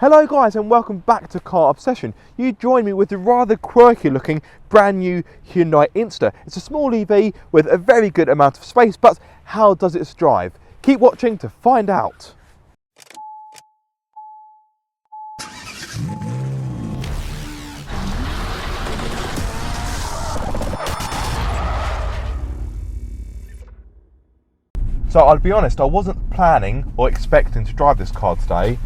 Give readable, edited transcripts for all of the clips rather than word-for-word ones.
Hello guys and welcome back to Car Obsession. You join me with the rather quirky looking brand new Hyundai INSTER. It's a small EV with a very good amount of space, but how does it drive? Keep watching to find out. So I'll be honest, I wasn't planning or expecting to drive this car today.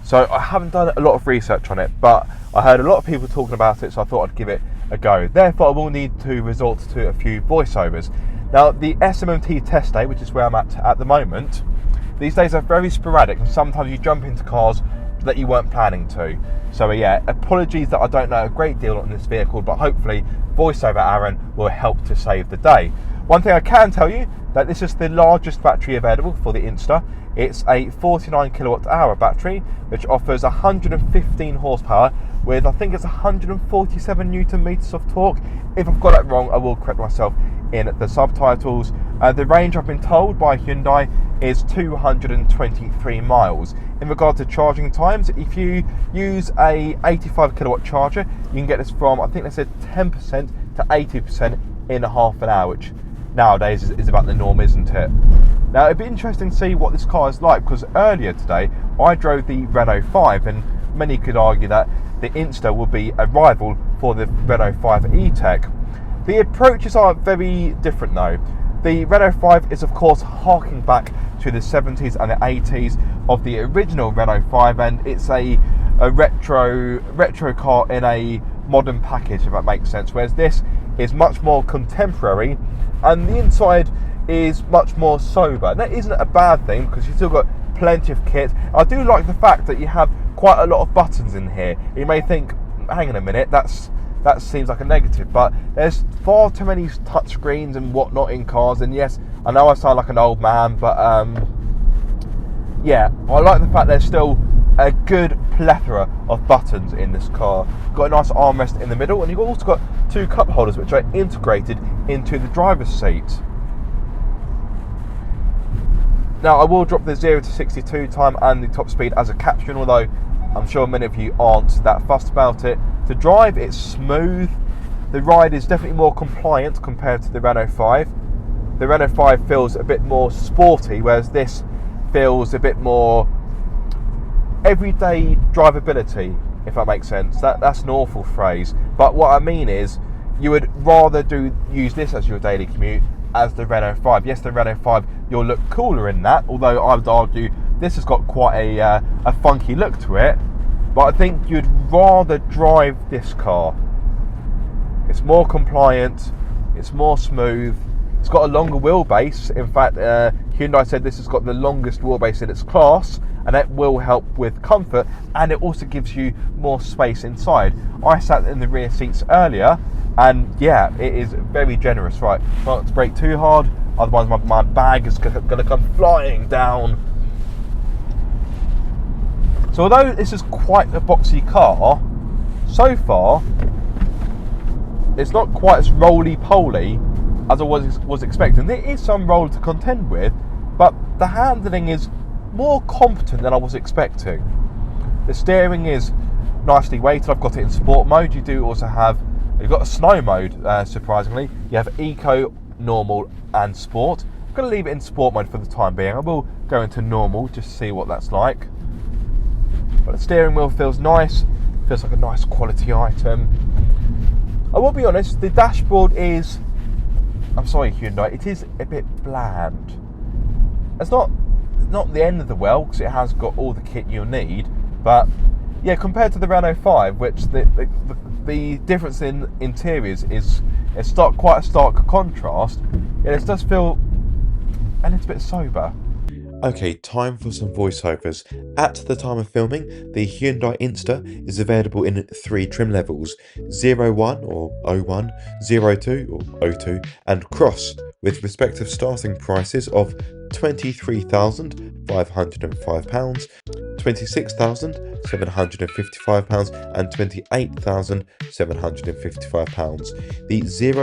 So I haven't done a lot of research on it, but I heard a lot of people talking about it, so I thought I'd give it a go. Therefore, I will need to resort to a few voiceovers. Now, the SMMT test day, which is where I'm at the moment, these days are very sporadic, and sometimes you jump into cars that you weren't planning to. So yeah, apologies that I don't know a great deal on this vehicle, but hopefully voiceover Aaron will help to save the day. One thing I can tell you, that this is the largest battery available for the INSTER. It's a 49 kilowatt hour battery, which offers 115 horsepower with, I think it's 147 newton meters of torque. If I've got that wrong, I will correct myself in the subtitles. The range, I've been told by Hyundai, is 223 miles. In regard to charging times, if you use a 85 kilowatt charger, you can get this from, I think they said 10% to 80% in half an hour, which nowadays is about the norm, isn't it? Now, it'd be interesting to see what this car is like, because earlier today I drove the Renault 5, and many could argue that the INSTER will be a rival for the Renault 5 E-Tech. The approaches are very different though. The Renault 5 is of course harking back to the 70s and the 80s of the original Renault 5, and it's a retro car in a modern package, if that makes sense, whereas this is much more contemporary and the inside is much more sober. And that isn't a bad thing, because you've still got plenty of kit. I do like the fact that you have quite a lot of buttons in here. You may think, hang on a minute, that seems like a negative, but there's far too many touch screens and whatnot in cars. And yes, I know I sound like an old man, but yeah, I like the fact there's still a good plethora of buttons in this car. Got a nice armrest in the middle, and you've also got two cup holders which are integrated into the driver's seat. Now, I will drop the 0 to 62 time and the top speed as a caption, although I'm sure many of you aren't that fussed about it. To drive, it's smooth. The ride is definitely more compliant compared to the Renault 5. The Renault 5 feels a bit more sporty, whereas this feels a bit more everyday drivability, if that makes sense. That's an awful phrase, but what I mean is you would rather use this as your daily commute as the Renault 5. Yes, the Renault 5, you'll look cooler in that, although I would argue this has got quite a funky look to it, but I think you'd rather drive this car. It's more compliant, it's more smooth, it's got a longer wheelbase. In fact, Hyundai said this has got the longest wheelbase in its class, and that will help with comfort, and it also gives you more space inside. I sat in the rear seats earlier, and yeah, it is very generous. Right, try not to brake too hard, otherwise my bag is going to come flying down. So although this is quite a boxy car, so far it's not quite as roly-poly as I was expecting. There is some roll to contend with, but the handling is more competent than I was expecting. The steering is nicely weighted. I've got it in sport mode. You've got a snow mode, surprisingly. You have eco, normal and sport. I'm going to leave it in sport mode for the time being. I will go into normal just to see what that's like. But the steering wheel feels nice. Feels like a nice quality item. I will be honest, the dashboard is, I'm sorry Hyundai, it is a bit bland. It's not the end of the world, because it has got all the kit you'll need, but yeah, compared to the Renault 5, which the difference in interiors is quite a stark contrast, it does feel a little bit sober. Okay, time for some voiceovers. At the time of filming, the Hyundai INSTER is available in 3 trim levels: 01 or 01, 02 or 02, and Cross, with respective starting prices of £23,505, £26,755 and £28,755. The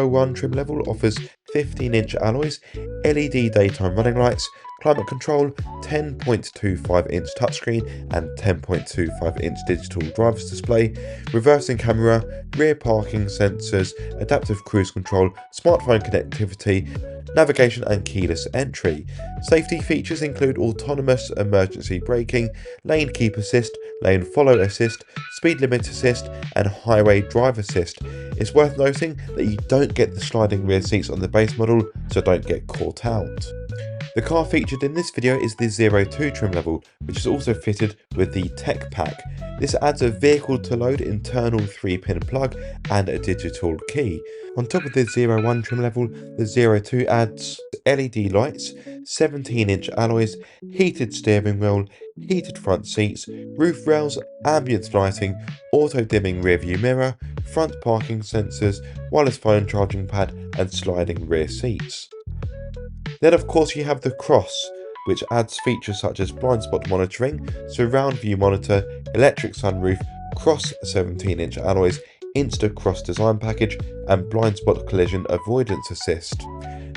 01 trim level offers 15-inch alloys, LED daytime running lights, climate control, 10.25-inch touchscreen and 10.25-inch digital driver's display, reversing camera, rear parking sensors, adaptive cruise control, smartphone connectivity, navigation and keyless entry. Safety features include autonomous emergency braking, lane keep assist, lane follow assist, speed limit assist and highway drive assist. It's worth noting that you don't get the sliding rear seats on the base model, so don't get caught out. The car featured in this video is the 02 trim level, which is also fitted with the Tech Pack. This adds a vehicle to load internal 3-pin plug and a digital key. On top of the 01 trim level, the 02 adds LED lights, 17-inch alloys, heated steering wheel, heated front seats, roof rails, ambient lighting, auto-dimming rear view mirror, front parking sensors, wireless phone charging pad and sliding rear seats. Then of course you have the Cross, which adds features such as blind spot monitoring, surround view monitor, electric sunroof, Cross 17-inch alloys, Insta Cross design package and blind spot collision avoidance assist.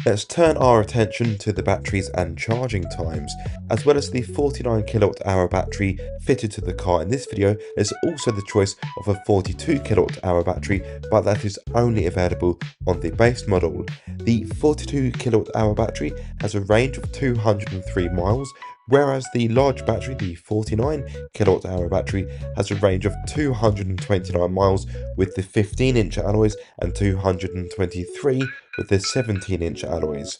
Let's turn our attention to the batteries and charging times. As well as the 49 kWh battery fitted to the car in this video, there's also the choice of a 42 kWh battery, but that is only available on the base model. The 42 kWh battery has a range of 203 miles, whereas the large battery, the 49 kWh battery, has a range of 229 miles with the 15-inch alloys and 223 with the 17-inch alloys.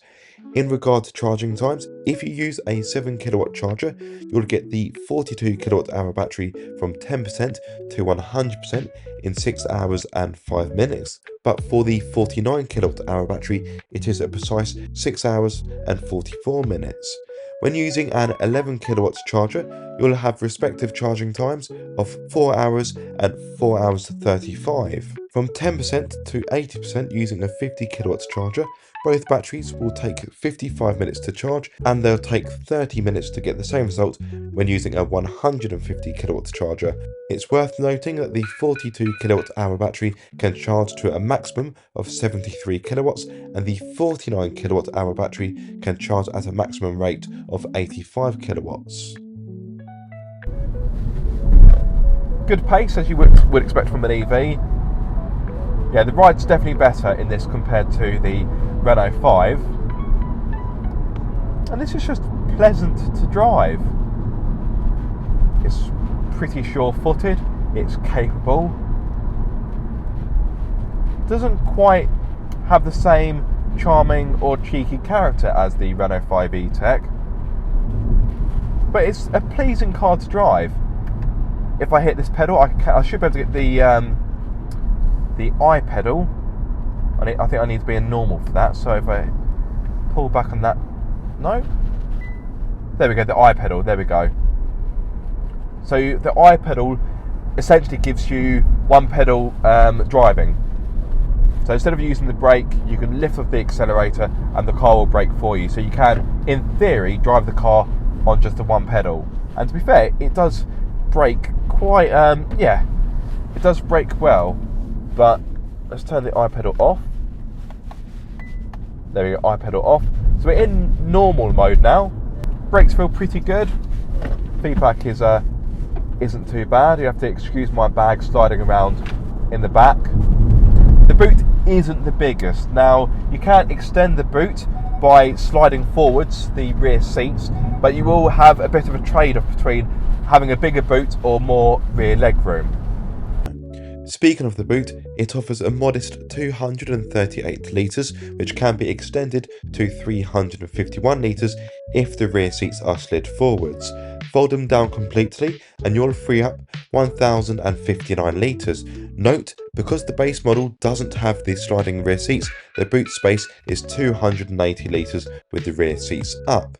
In regard to charging times, if you use a 7 kW charger, you'll get the 42 kWh battery from 10% to 100% in 6 hours and 5 minutes. But for the 49 kWh battery, it is a precise 6 hours and 44 minutes. When using an 11 kW charger, you'll have respective charging times of 4 hours and 4 hours 35. From 10% to 80% using a 50 kW charger, both batteries will take 55 minutes to charge and they'll take 30 minutes to get the same result when using a 150 kW charger. It's worth noting that the 42 kWh battery can charge to a maximum of 73 kilowatts and the 49 kWh battery can charge at a maximum rate of 85 kilowatts. Good pace as you would expect from an EV. Yeah, the ride's definitely better in this compared to the Renault 5. And this is just pleasant to drive. It's pretty sure-footed, it's capable. Doesn't quite have the same charming or cheeky character as the Renault 5 E-Tech, but it's a pleasing car to drive. If I hit this pedal, I should be able to get the I pedal. I think I need to be in normal for that, so if I pull back on that, no, there we go, the I pedal, there we go. So the I pedal essentially gives you one pedal driving. So instead of using the brake, you can lift off the accelerator and the car will brake for you. So you can, in theory, drive the car on just the one pedal. And to be fair, it does brake quite, it does brake well. But let's turn the I pedal off. There we go, I pedal off. So we're in normal mode now. Brakes feel pretty good. Feedback isn't too bad. You have to excuse my bag sliding around in the back. The boot isn't the biggest. Now, you can extend the boot by sliding forwards the rear seats, but you will have a bit of a trade-off between having a bigger boot or more rear legroom. Speaking of the boot, it offers a modest 238 litres, which can be extended to 351 litres if the rear seats are slid forwards. Fold them down completely and you'll free up 1059 litres. Note, because the base model doesn't have the sliding rear seats, the boot space is 280 litres with the rear seats up.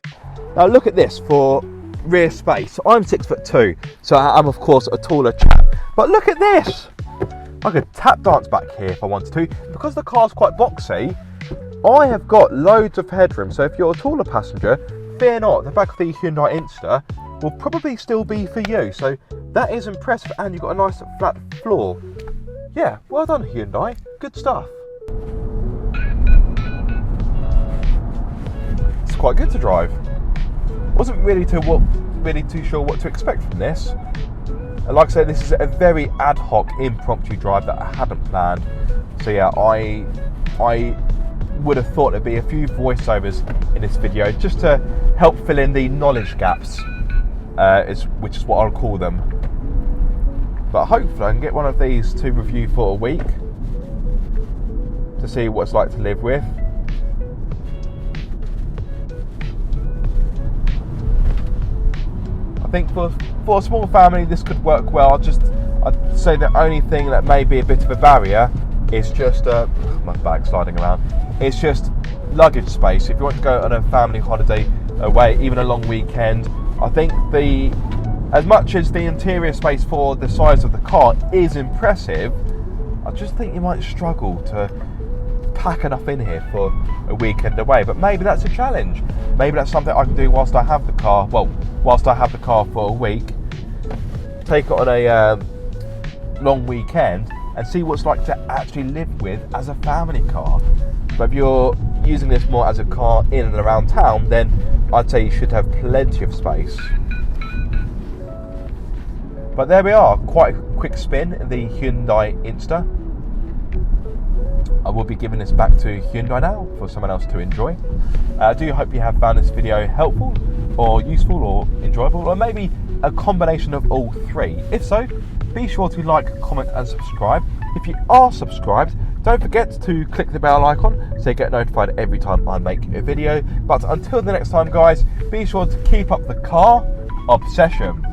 Now look at this for rear space. I'm 6'2", so I'm of course a taller chap. But look at this! I could tap dance back here if I wanted to. Because the car's quite boxy, I have got loads of headroom. So if you're a taller passenger, fear not, the back of the Hyundai INSTER will probably still be for you. So that is impressive, and you've got a nice flat floor. Yeah, well done Hyundai, good stuff. quite good to drive. Wasn't really too sure what to expect from this. And like I said, this is a very ad hoc, impromptu drive that I hadn't planned. So yeah, I would have thought there'd be a few voiceovers in this video just to help fill in the knowledge gaps, which is what I'll call them. But hopefully I can get one of these to review for a week to see what it's like to live with. I think for a small family this could work well. I'd say the only thing that may be a bit of a barrier is just my bag sliding around. It's just luggage space. If you want to go on a family holiday away, even a long weekend, I think as much as the interior space for the size of the car is impressive, I just think you might struggle to pack enough in here for a weekend away. But maybe that's a challenge. Maybe that's something I can do whilst I have the car. Well, whilst I have the car for a week, take it on a long weekend and see what it's like to actually live with as a family car. But if you're using this more as a car in and around town, then I'd say you should have plenty of space. But there we are, quite a quick spin in the Hyundai INSTER. I will be giving this back to Hyundai now for someone else to enjoy. I do hope you have found this video helpful or useful or enjoyable, or maybe a combination of all three. If so, be sure to like, comment and subscribe. If you are subscribed, don't forget to click the bell icon so you get notified every time I make a video. But until the next time guys, be sure to keep up the car obsession.